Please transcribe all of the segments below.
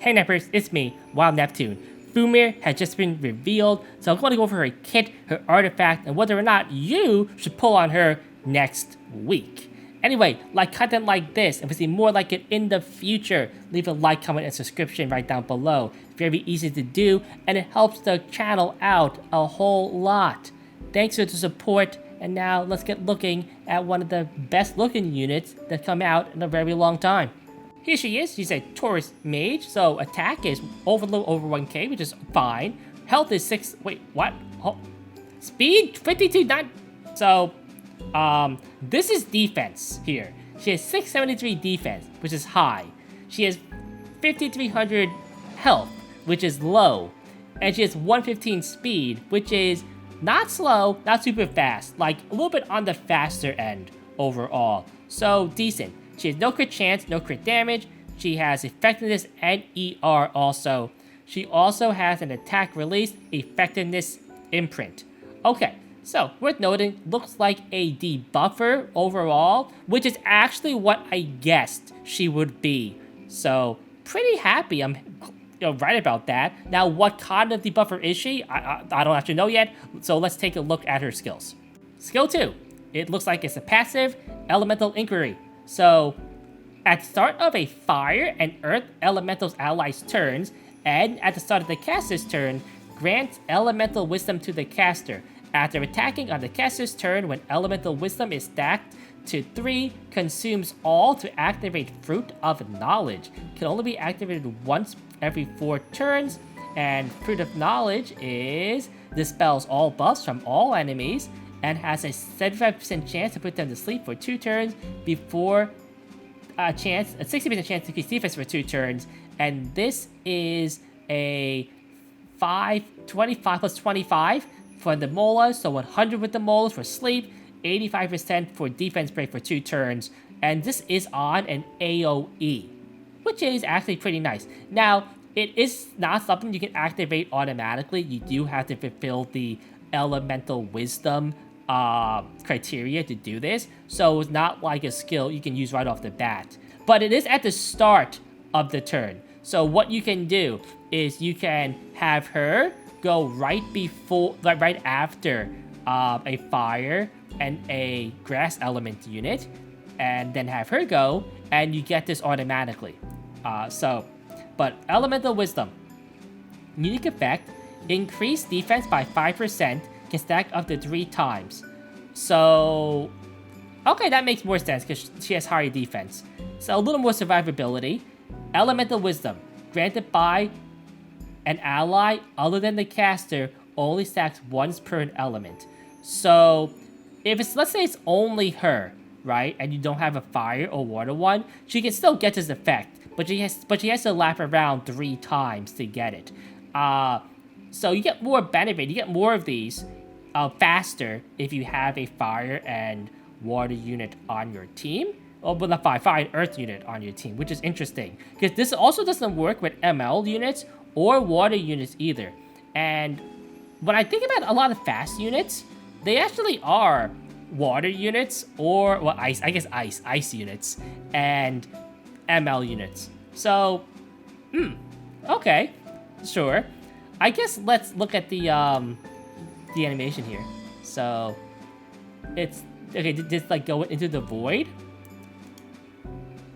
Hey Nappers, it's me, Wild Neptune. Fumyr has just been revealed, so I'm going to go over her kit, her artifact, and whether or not you should pull on her next week. Anyway, like content like this, and we see more like it in the future, leave a like, comment, and subscription right down below. Very easy to do, and it helps the channel out a whole lot. Thanks for the support, and now let's get looking at one of the best looking units that come out in a very long time. Here she is. She's a Taurus mage, so attack is overload over 1k, which is fine. Health is 6. Wait, what? Oh. Speed 52. Not so. This is defense here. She has 673 defense, which is high. She has 5300 health, which is low, and she has 115 speed, which is not slow, not super fast, like a little bit on the faster end overall. So decent. She has no crit chance, no crit damage. She has effectiveness and ER also. She also has an attack release, effectiveness imprint. Okay, so worth noting, looks like a debuffer overall, which is actually what I guessed she would be. So pretty happy I'm right about that. Now, what kind of debuffer is she? I don't actually know yet, so let's take a look at her skills. Skill 2. It looks like it's a passive Elemental Inquiry. So, at the start of a Fire and Earth Elemental's allies' turns, and at the start of the caster's turn, grants Elemental Wisdom to the caster. After attacking on the caster's turn, when Elemental Wisdom is stacked to 3, consumes all to activate Fruit of Knowledge. Can only be activated once every 4 turns, and Fruit of Knowledge dispels all buffs from all enemies, and has a 75% chance to put them to sleep for 2 turns before a 60% chance to increase defense for 2 turns. And this is a 25 plus 25 for the Molas, so 100 with the Molas for sleep, 85% for defense break for 2 turns. And this is on an AoE, which is actually pretty nice. Now, it is not something you can activate automatically. You do have to fulfill the Elemental Wisdom criteria to do this, so it's not like a skill you can use right off the bat, but it is at the start of the turn. So what you can do is you can have her go right after a fire and a grass element unit, and then have her go, and you get this automatically. But Elemental Wisdom, unique effect, increase defense by 5%, can stack up to 3 times. So, okay, that makes more sense because she has higher defense. So a little more survivability. Elemental Wisdom, granted by an ally other than the caster, only stacks once per an element. So, if it's, let's say it's only her, right, and you don't have a fire or water one, she can still get this effect, but she has to lap around 3 times to get it. So you get more benefit, you get more of these faster if you have a fire and water unit on your team. Oh, but not fire and earth unit on your team, which is interesting. Because this also doesn't work with ML units or water units either. And when I think about a lot of fast units, they actually are water units or, well, ice units and ML units. So, okay, sure. I guess let's look at the animation here. So, it's, okay, just like go into the void.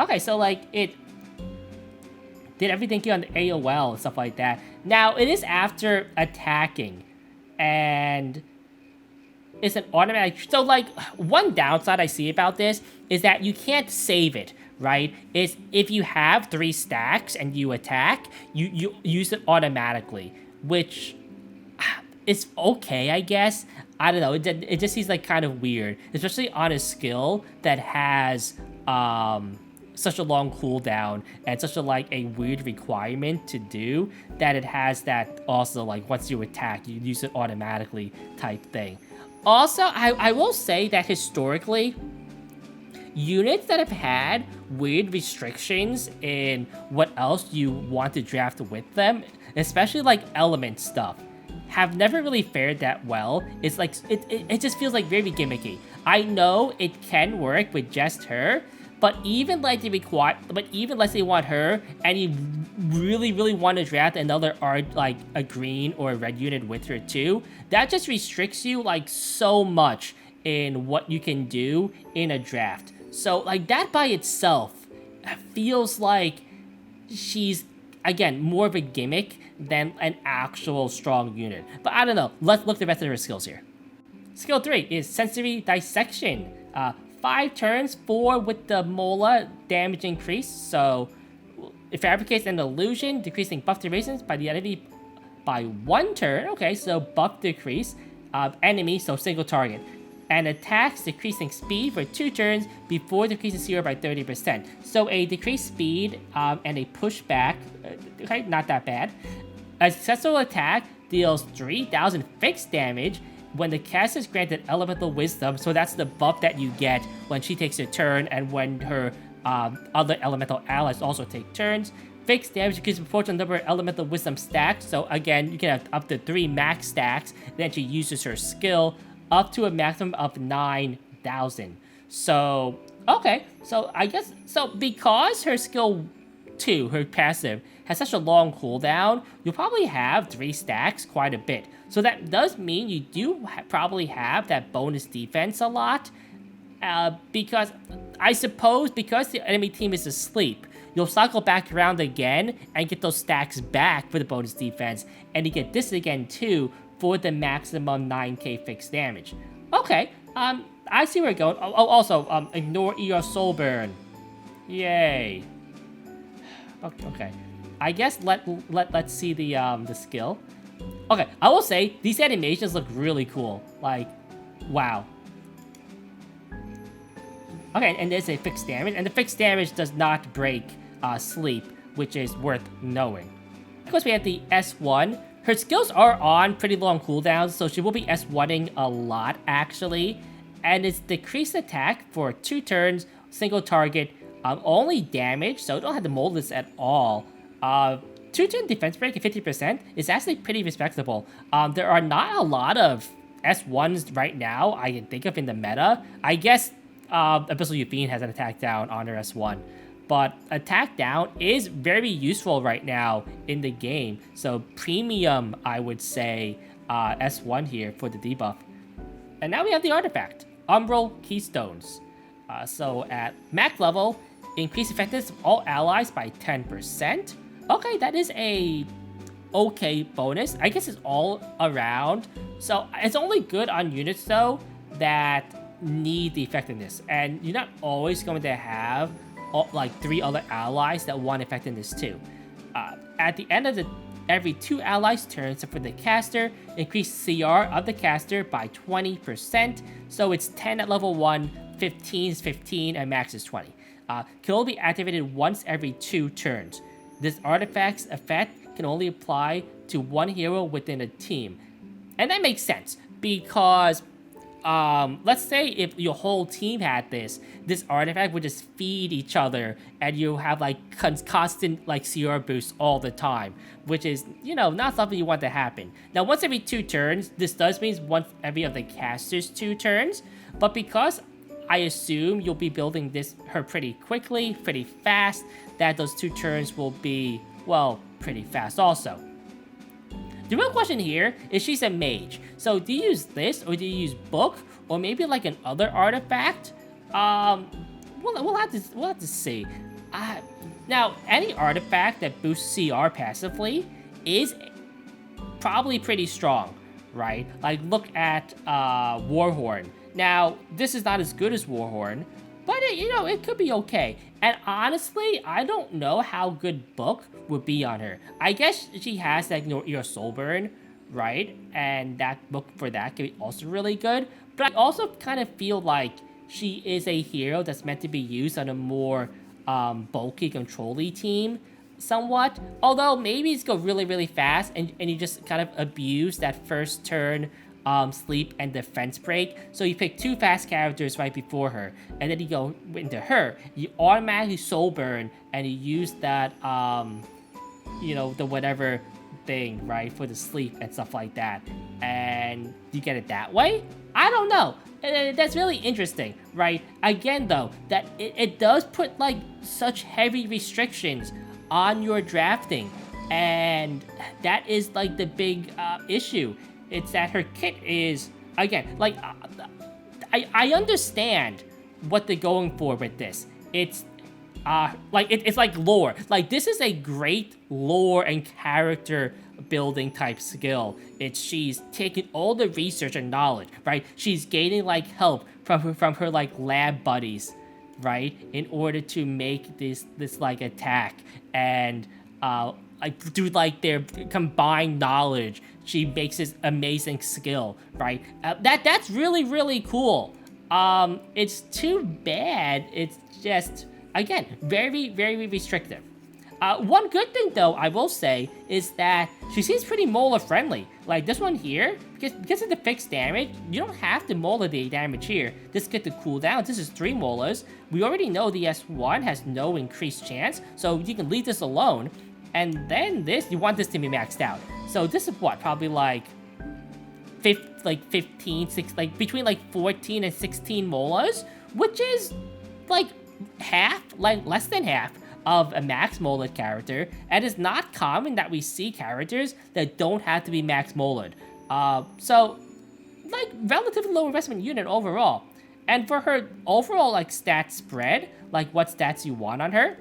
Okay, so like it did everything here on the AOL and stuff like that. Now, it is after attacking, and it's an automatic. So like one downside I see about this is that you can't save it, right? Is if you have 3 stacks and you attack, you use it automatically, which is okay, I guess. I don't know, it just seems like kind of weird, especially on a skill that has such a long cooldown and such a weird requirement to do, that it has that also like once you attack, you use it automatically type thing. Also, I will say that historically, units that have had weird restrictions in what else you want to draft with them, especially like element stuff, have never really fared that well. It's like, it just feels like very gimmicky. I know it can work with just her, But even like let's say you want her, and you really want to draft another art like a green or a red unit with her too, that just restricts you like so much in what you can do in a draft. So like that by itself feels like she's again more of a gimmick than an actual strong unit. But I don't know. Let's look at the rest of her skills here. Skill 3 is Sensory Dissection. 5 turns, 4 with the Mola damage increase. So it fabricates an illusion, decreasing buff durations by the enemy by 1 turn. Okay, so buff decrease. Enemy, so single target. And attacks, decreasing speed for 2 turns before decreasing CR by 30%. So a decreased speed and a pushback. Okay, not that bad. A successful attack deals 3,000 fixed damage when the caster is granted Elemental Wisdom, so that's the buff that you get when she takes a turn and when her other Elemental allies also take turns. Fixed damage increases proportional number of Elemental Wisdom stacks, so again, you can have up to 3 max stacks. Then she uses her skill up to a maximum of 9,000. So, okay, so I guess, so because her skill 2, her passive, has such a long cooldown, you'll probably have 3 stacks quite a bit. So that does mean you do probably have that bonus defense a lot. Because I suppose because the enemy team is asleep, you'll cycle back around again and get those stacks back for the bonus defense. And you get this again too for the maximum 9k fixed damage. Okay, I see where we're going. Oh, also, ignore ER Soul Burn. Yay. Okay. I guess let's see the skill. Okay, I will say these animations look really cool. Like, wow. Okay, and there's a fixed damage, and the fixed damage does not break sleep, which is worth knowing. Of course, we have the S1. Her skills are on pretty long cooldowns, so she will be S1ing a lot actually. And it's decreased attack for 2 turns, single target, only damage, so you don't have to mold this at all. 2-turn defense break at 50% is actually pretty respectable. There are not a lot of S1s right now I can think of in the meta. I guess Abyssal Yupine has an attack down on her S1. But attack down is very useful right now in the game. So premium, I would say, S1 here for the debuff. And now we have the artifact, Umbral Keystones. So at max level, increase effectiveness of all allies by 10%. Okay, that is a okay bonus. I guess it's all around. So it's only good on units though that need the effectiveness. And you're not always going to have like 3 other allies that want effectiveness too. At the end of every 2 allies' turns, so for the caster, increase CR of the caster by 20%. So it's 10 at level 1, 15 is 15, and max is 20. Can only be activated once every 2 turns. This artifact's effect can only apply to 1 hero within a team. And that makes sense, because let's say if your whole team had this artifact would just feed each other, and you have like constant like CR boosts all the time, which is, you know, not something you want to happen. Now, once every 2 turns, this does mean once every other caster's 2 turns, but because I assume you'll be building her pretty quickly, pretty fast, that those 2 turns will be, well, pretty fast also. The real question here is she's a mage. So do you use this, or do you use book, or maybe like an other artifact? We'll have to see. Now, any artifact that boosts CR passively is probably pretty strong, right? Like look at Warhorn. Now, this is not as good as Warhorn, but it could be okay. And honestly, I don't know how good Book would be on her. I guess she has that your Soul Burn, right? And that Book for that could be also really good. But I also kind of feel like she is a hero that's meant to be used on a more bulky, control-y team, somewhat. Although maybe it's go really fast, and you just kind of abuse that first turn sleep and defense break. So you pick 2 fast characters right before her, and then you go into her. You automatically Soul Burn, and you use that, the whatever thing, right, for the sleep and stuff like that, and you get it that way? I don't know. That's really interesting, right? Again, though, that it does put like such heavy restrictions on your drafting, and that is like the big issue. It's that her kit is, again, like I understand what they're going for with this. It's it's like lore. Like, this is a great lore and character building type skill. She's taking all the research and knowledge, right? She's gaining like help from her like lab buddies, right, in order to make this like attack, and like through like their combined knowledge, she makes this amazing skill, right? That's really cool. It's too bad it's just, again, very restrictive. One good thing, though, I will say, is that she seems pretty Mola friendly. Like this one here, because of the fixed damage, you don't have to Mola the damage here. Just get the cooldown. This is 3 Molas. We already know the S1 has no increased chance, so you can leave this alone. And then this, you want this to be maxed out. So this is what, probably like 15, 6, like between like 14 and 16 Molas, which is like half, like less than half of a max Molad character, and it's not common that we see characters that don't have to be max Molad. So, like, relatively low investment unit overall. And for her overall, like, stat spread, like what stats you want on her,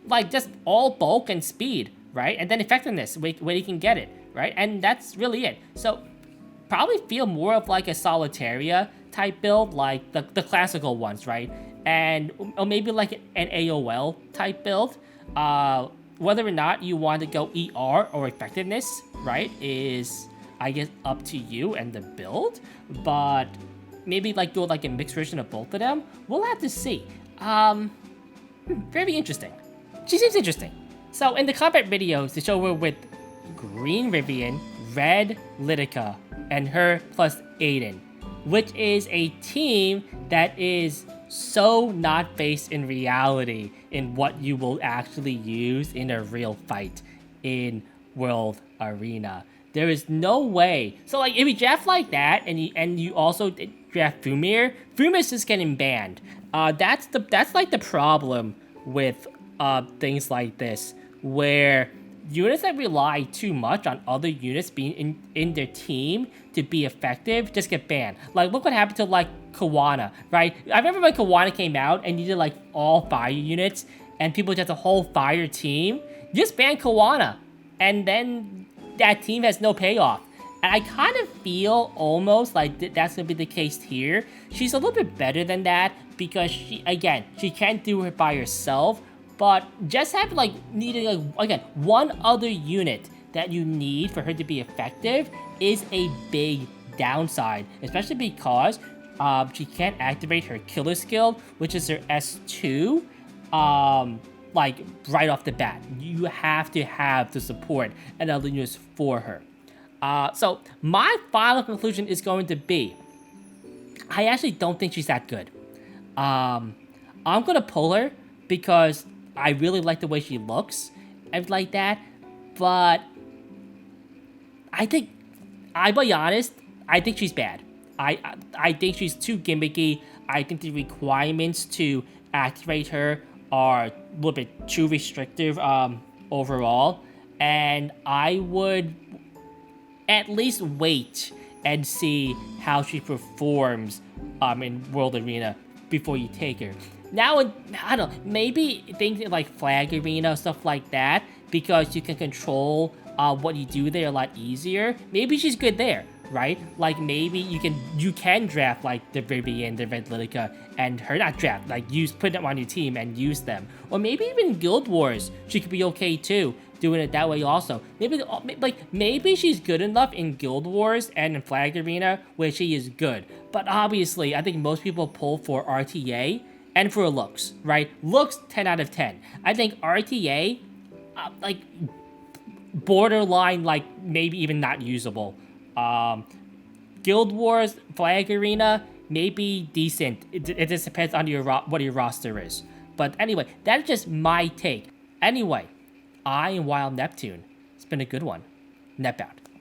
like just all bulk and speed, right? And then effectiveness, where you can get it, right? And that's really it. So, probably feel more of like a Solitaria type build, like the classical ones, right? And or maybe like an AOL type build. Whether or not you want to go ER or effectiveness, right, is, I guess, up to you and the build. But maybe like do like a mixed version of both of them. We'll have to see. Very interesting. She seems interesting. So in the combat videos, they show her with green Rivian, red Lidica, and her plus Aiden, which is a team that is so not based in reality in what you will actually use in a real fight in World Arena. There is no way. So like if you draft like that and you also draft Fumyr, Fumyr's just getting banned. That's like the problem with things like this, where units that rely too much on other units being in their team to be effective just get banned. Like, look what happened to, like, Kawana, right? I remember when Kawana came out and you did, like, all fire units and people just a whole fire team. You just ban Kawana, and then that team has no payoff. And I kind of feel almost like that's going to be the case here. She's a little bit better than that because, she can't do it by herself. But just have, like, needing, like, again, one other unit that you need for her to be effective is a big downside. Especially because she can't activate her killer skill, which is her S2, like, right off the bat. You have to have the support and other units for her. So, my final conclusion is going to be, I actually don't think she's that good. I'm going to pull her because I really like the way she looks and like that, but I'll be honest, I think she's bad. I think she's too gimmicky. I think the requirements to activate her are a little bit too restrictive overall, and I would at least wait and see how she performs in World Arena before you take her. Now, I don't know, maybe things like Flag Arena, stuff like that, because you can control what you do there a lot easier. Maybe she's good there, right? Like, maybe you can draft, like, the Vivian, the Red Lidica, and her not draft, like, put them on your team and use them. Or maybe even Guild Wars, she could be okay, too, doing it that way also. Maybe she's good enough in Guild Wars and in Flag Arena where she is good. But obviously, I think most people pull for RTA, and for looks, right? Looks, 10 out of 10. I think RTA, like, borderline, like, maybe even not usable. Guild Wars, Flag Arena, maybe decent. It just depends on what your roster is. But anyway, that's just my take. Anyway, I am Wild Neptune, It's been a good one. Nep out.